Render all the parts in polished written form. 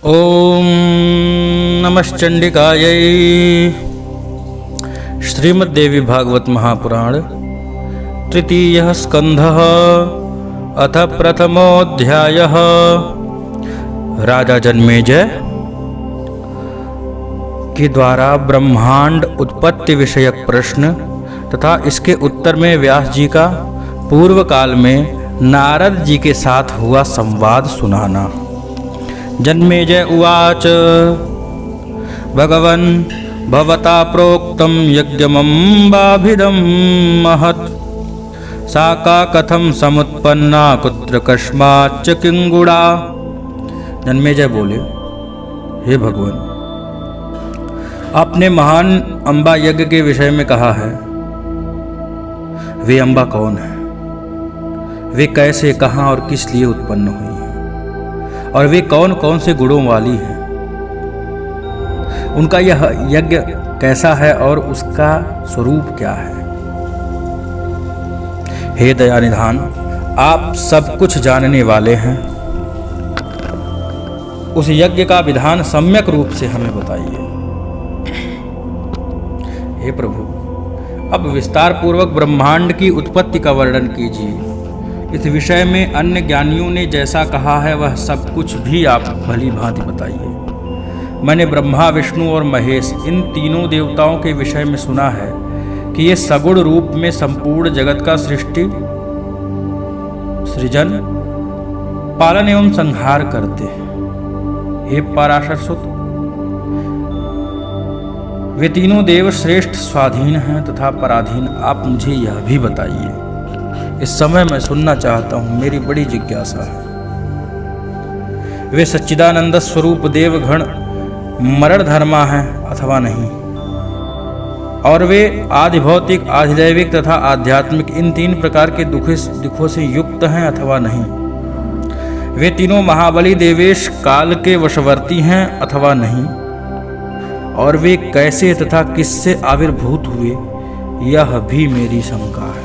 ओम नमश्चंडिकायै। श्रीमद्देवी भागवत महापुराण तृतीयः स्कंधः अथ प्रथमोऽध्यायः। राजा जन्मेजय के द्वारा ब्रह्मांड उत्पत्ति विषयक प्रश्न तथा इसके उत्तर में व्यास जी का पूर्व काल में नारद जी के साथ हुआ संवाद सुनाना। जन्मेजय उवाच भगवन् भवता प्रोक्तं यज्ञमम्बाभिदं महत् सा का कथं समुत्पन्ना कुत्र कस्माच्च किंगुड़ा। जन्मेजय बोले, हे भगवान, आपने महान अम्बा यज्ञ के विषय में कहा है। वे अम्बा कौन है, वे कैसे, कहाँ और किस लिए उत्पन्न हुई है, और वे कौन कौन से गुणों वाली हैं, उनका यह यज्ञ कैसा है और उसका स्वरूप क्या है। हे दयानिधान, आप सब कुछ जानने वाले हैं, उस यज्ञ का विधान सम्यक रूप से हमें बताइए। हे प्रभु, अब विस्तार पूर्वक ब्रह्मांड की उत्पत्ति का वर्णन कीजिए। इस विषय में अन्य ज्ञानियों ने जैसा कहा है वह सब कुछ भी आप भली भांति बताइए। मैंने ब्रह्मा, विष्णु और महेश इन तीनों देवताओं के विषय में सुना है कि ये सगुण रूप में संपूर्ण जगत का सृजन, पालन एवं संहार करते हैं। हे पराशर सुत, वे तीनों देव श्रेष्ठ स्वाधीन हैं तथा पराधीन। आप मुझे यह भी बताइए। इस समय मैं सुनना चाहता हूं, मेरी बड़ी जिज्ञासा है। वे सच्चिदानंद स्वरूप देवगण मरण धर्मा हैं अथवा नहीं, और वे आदि भौतिक, आधिदैविक तथा आध्यात्मिक इन तीन प्रकार के दुखों से युक्त हैं अथवा नहीं। वे तीनों महाबली देवेश काल के वशवर्ती हैं अथवा नहीं, और वे कैसे तथा किससे आविर्भूत हुए, यह भी मेरी शंका है।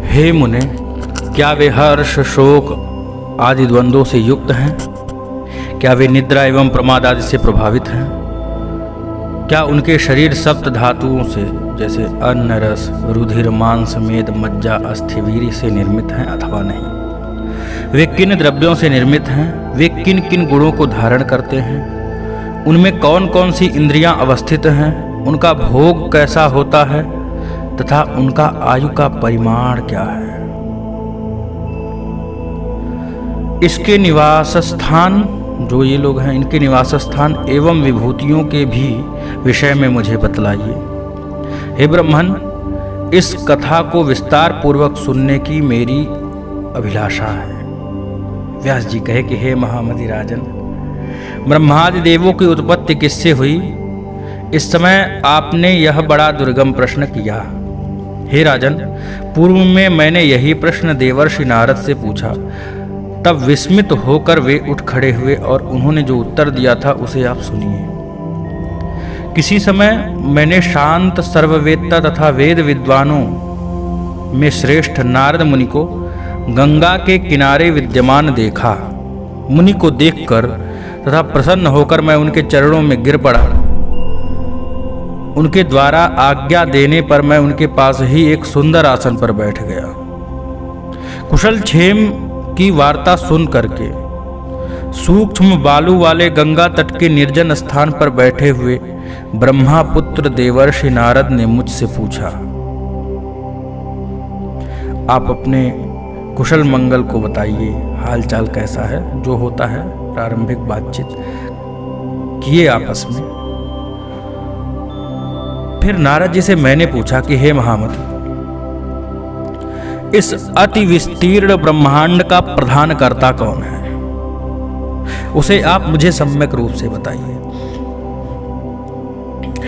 हे मुने, क्या वे हर्ष, शोक आदि द्वंद्वों से युक्त हैं? क्या वे निद्रा एवं प्रमाद आदि से प्रभावित हैं? क्या उनके शरीर सप्त धातुओं से, जैसे अन्न, रस, रुधिर, मांस, मेद, मज्जा, अस्थि, वीर्य से निर्मित हैं अथवा नहीं? वे किन द्रव्यों से निर्मित हैं? वे किन किन गुणों को धारण करते हैं? उनमें कौन कौन सी इंद्रियां अवस्थित हैं? उनका भोग कैसा होता है तथा उनका आयु का परिमाण क्या है? इसके निवास स्थान, जो ये लोग हैं, इनके निवास स्थान एवं विभूतियों के भी विषय में मुझे बतलाइए। हे ब्रह्मन, इस कथा को विस्तार पूर्वक सुनने की मेरी अभिलाषा है। व्यास जी कहे कि हे महामति राजन, ब्रह्मादि देवों की उत्पत्ति किससे हुई? इस समय आपने यह बड़ा दुर्गम प्रश्न किया। हे राजन, पूर्व में मैंने यही प्रश्न देवर्षि नारद से पूछा, तब विस्मित होकर वे उठ खड़े हुए और उन्होंने जो उत्तर दिया था उसे आप सुनिए। किसी समय मैंने शांत, सर्ववेत्ता तथा वेद विद्वानों में श्रेष्ठ नारद मुनि को गंगा के किनारे विद्यमान देखा। मुनि को देखकर तथा प्रसन्न होकर मैं उनके चरणों में गिर पड़ा। उनके द्वारा आज्ञा देने पर मैं उनके पास ही एक सुंदर आसन पर बैठ गया। कुशल क्षेम की वार्ता सुन करके सूक्ष्म बालू वाले गंगा तट के निर्जन स्थान पर बैठे हुए ब्रह्मापुत्र देवर्षि नारद ने मुझसे पूछा, आप अपने कुशल मंगल को बताइए, हालचाल कैसा है? जो होता है प्रारंभिक बातचीत किए आपस में। फिर नारद जी से मैंने पूछा कि हे महामति, इस अति विस्तीर्ण ब्रह्मांड का प्रधान कर्ता कौन है? उसे आप मुझे सम्यक रूप से बताइए।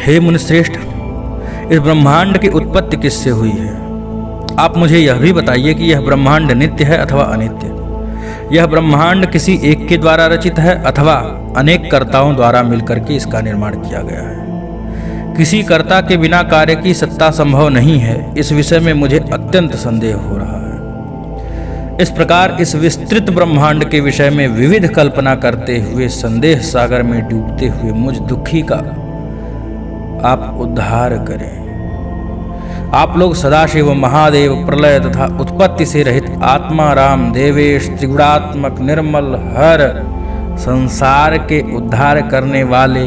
हे मुनिश्रेष्ठ, इस ब्रह्मांड की उत्पत्ति किससे हुई है? आप मुझे यह भी बताइए कि यह ब्रह्मांड नित्य है अथवा अनित्य। यह ब्रह्मांड किसी एक के द्वारा रचित है अथवा अनेक कर्ताओं द्वारा मिलकर के इसका निर्माण किया गया है। किसी कर्ता के बिना कार्य की सत्ता संभव नहीं है। इस विषय में मुझे अत्यंत संदेह हो रहा है। इस प्रकार इस विस्तृत ब्रह्मांड के विषय में विविध कल्पना करते हुए संदेह सागर में डूबते हुए मुझ दुखी का आप उद्धार करें। आप लोग सदाशिव महादेव प्रलय तथा उत्पत्ति से रहित आत्मा राम देवेश त्रिगुणात्मक निर्मल हर संसार के उद्धार करने वाले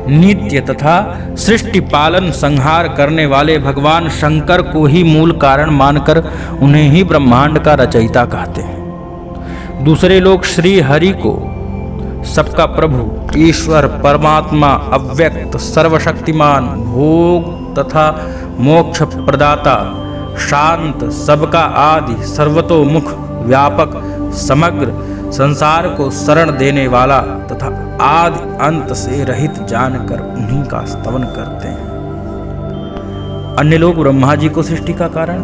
नित्य तथा सृष्टि पालन संहार करने वाले भगवान शंकर को ही मूल कारण मानकर उन्हें ही ब्रह्मांड का रचयिता कहते हैं। दूसरे लोग श्री हरि को सबका प्रभु ईश्वर परमात्मा अव्यक्त सर्वशक्तिमान भोग तथा मोक्ष प्रदाता शांत सबका आदि सर्वतोमुख व्यापक समग्र संसार को शरण देने वाला तथा आदि अंत से रहित जानकर उन्हीं का स्तवन करते हैं। अन्य लोग ब्रह्मा जी को सृष्टि का कारण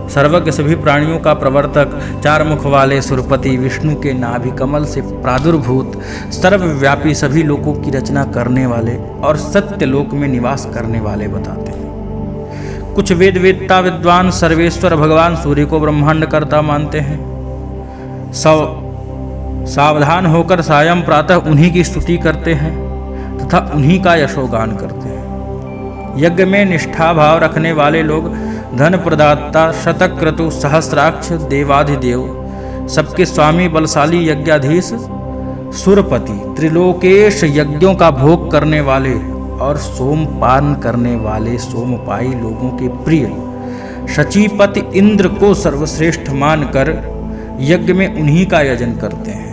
सर्वज्ञ सभी प्राणियों का प्रवर्तक चार मुख वाले सुरपति विष्णु के नाभि कमल से प्रादुर्भूत सर्वव्यापी सभी लोगों की रचना करने वाले और सत्य लोक में निवास करने वाले बताते हैं। कुछ वेदवेत्ता विद्वान सर्वेश्वर भगवान सूर्य को ब्रह्मांड कर्ता मानते हैं। सावधान होकर सायं प्रातः उन्हीं की स्तुति करते हैं तथा उन्हीं का यशोगान करते हैं। यज्ञ में निष्ठा भाव रखने वाले लोग धन प्रदाता शतक्रतु सहस्राक्ष देवाधिदेव सबके स्वामी बलशाली यज्ञाधीश सुरपति त्रिलोकेश यज्ञों का भोग करने वाले और सोमपान करने वाले सोमपाई लोगों के प्रिय शचीपति इंद्र को सर्वश्रेष्ठ मानकर यज्ञ में उन्हीं का यजन करते हैं।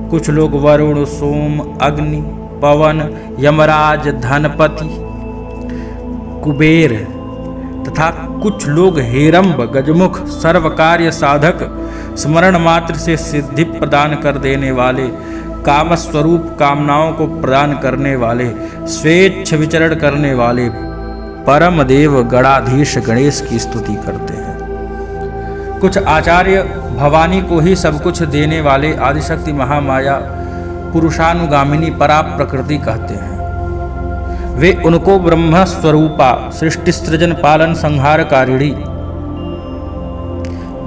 कुछ लोग वरुण सोम अग्नि पवन यमराज धनपति कुबेर तथा कुछ लोग हेरंब गजमुख सर्वकार्य साधक स्मरण मात्र से सिद्धि प्रदान कर देने वाले कामस्वरूप कामनाओं को प्रदान करने वाले स्वेच्छ विचरण करने वाले परम देव गणाधीश गणेश की स्तुति करते हैं। कुछ आचार्य भवानी को ही सब कुछ देने वाले आदिशक्ति महामाया पुरुषानुगामिनी परा प्रकृति कहते हैं। वे उनको ब्रह्म स्वरूपा सृष्टि सृजन पालन संहारकारिणी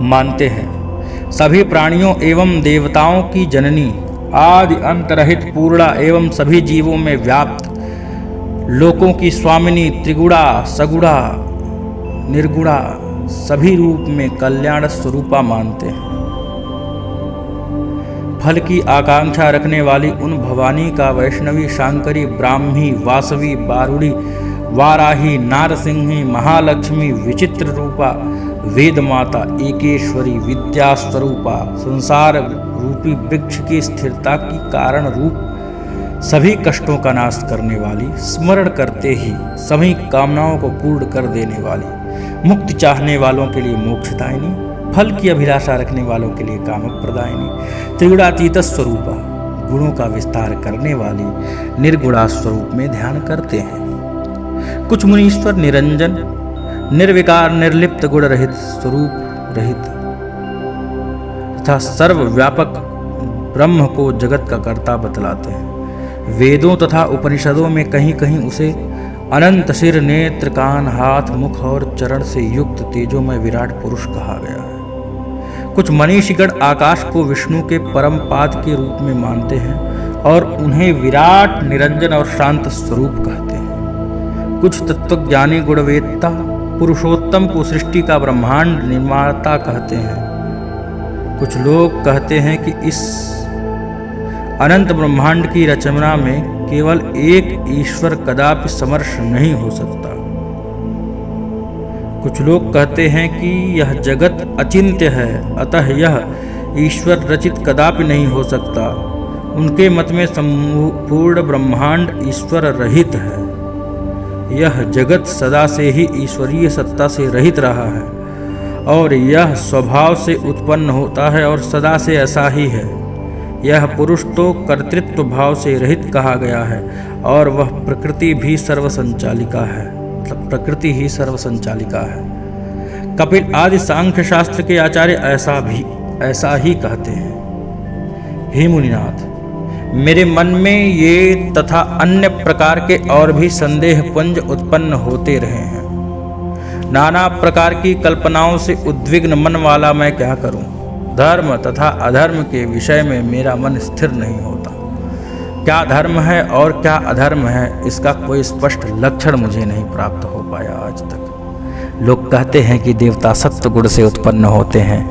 मानते हैं। सभी प्राणियों एवं देवताओं की जननी आदि अंत रहित पूर्णा एवं सभी जीवों में व्याप्त लोकों की स्वामिनी त्रिगुणा सगुणा निर्गुणा सभी रूप में कल्याण स्वरूपा मानते हैं। फल की आकांक्षा रखने वाली उन भवानी का वैष्णवी शांकरी ब्राह्मी वासवी बारुड़ी वाराही नारसिंही महालक्ष्मी विचित्र रूपा वेद माता एकेश्वरी विद्या स्वरूपा संसार रूपी वृक्ष की स्थिरता की कारण रूप सभी कष्टों का नाश करने वाली स्मरण करते ही सभी कामनाओं को पूर्ण कर देने वाली मुक्ति चाहने वालों के लिए मोक्षदायिनी फल की अभिलाषा रखने वालों के लिए काम प्रदायिनी त्रिगुणातीत स्वरूपा गुणों का विस्तार करने वाली निर्गुणा स्वरूप में ध्यान करते हैं। कुछ मुनीश्वर निरंजन निर्विकार निर्लिप्त गुण रहित स्वरूप रहित तथा सर्वव्यापक ब्रह्म को जगत का कर्ता बतलाते हैं। वेदों तथा उपनिषदों में कहीं कहीं उसे अनंत सिर नेत्र कान हाथ मुख और चरण से युक्त तेजोमय विराट पुरुष कहा गया है। कुछ मनीषीगण आकाश को विष्णु के परम पाद के रूप में मानते हैं और उन्हें विराट निरंजन और शांत स्वरूप कहते हैं। कुछ तत्वज्ञानी गुणवेत्ता पुरुषोत्तम को सृष्टि का ब्रह्मांड निर्माता कहते हैं। कुछ लोग कहते हैं कि इस अनंत ब्रह्मांड की रचना में केवल एक ईश्वर कदापि समर्थ नहीं हो सकता। कुछ लोग कहते हैं कि यह जगत अचिंत्य है, अतः यह ईश्वर रचित कदापि नहीं हो सकता। उनके मत में संपूर्ण ब्रह्मांड ईश्वर रहित है। यह जगत सदा से ही ईश्वरीय सत्ता से रहित रहा है और यह स्वभाव से उत्पन्न होता है और सदा से ऐसा ही है। यह पुरुष तो कर्तृत्व भाव से रहित कहा गया है और वह प्रकृति भी सर्वसंचालिका है, मतलब प्रकृति ही सर्वसंचालिका है। कपिल आदि सांख्य शास्त्र के आचार्य ऐसा ही कहते हैं। हे मुनिनाथ, मेरे मन में ये तथा अन्य प्रकार के और भी संदेह पुंज उत्पन्न होते रहे हैं। नाना प्रकार की कल्पनाओं से उद्विग्न मन वाला मैं क्या करूं? धर्म तथा अधर्म के विषय में मेरा मन स्थिर नहीं होता। क्या धर्म है और क्या अधर्म है, इसका कोई स्पष्ट लक्षण मुझे नहीं प्राप्त हो पाया आज तक। लोग कहते हैं कि देवता सत्य गुण से उत्पन्न होते हैं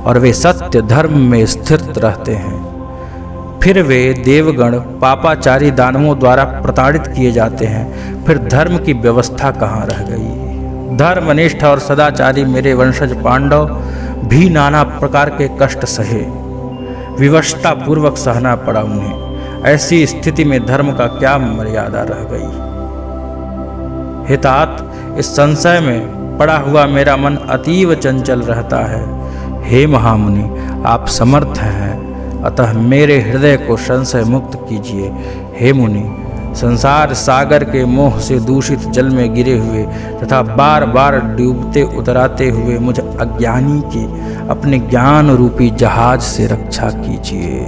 और वे सत्य धर्म में स्थिर रहते हैं। फिर वे देवगण पापाचारी दानवों द्वारा प्रताड़ित किए जाते हैं। फिर धर्म की व्यवस्था कहाँ रह गई? धर्मनिष्ठ और सदाचारी मेरे वंशज पांडव भी नाना प्रकार के कष्ट सहे, विवशता पूर्वक सहना पड़ा उन्हें। ऐसी स्थिति में धर्म का क्या मर्यादा रह गई? हितात, इस संशय में पड़ा हुआ मेरा मन अतीव चंचल रहता है। हे महामुनि, आप समर्थ हैं, अतः मेरे हृदय को संशय मुक्त कीजिए। हे मुनि, संसार सागर के मोह से दूषित जल में गिरे हुए तथा बार बार डूबते उतराते हुए मुझ अज्ञानी की अपने ज्ञान रूपी जहाज से रक्षा कीजिए।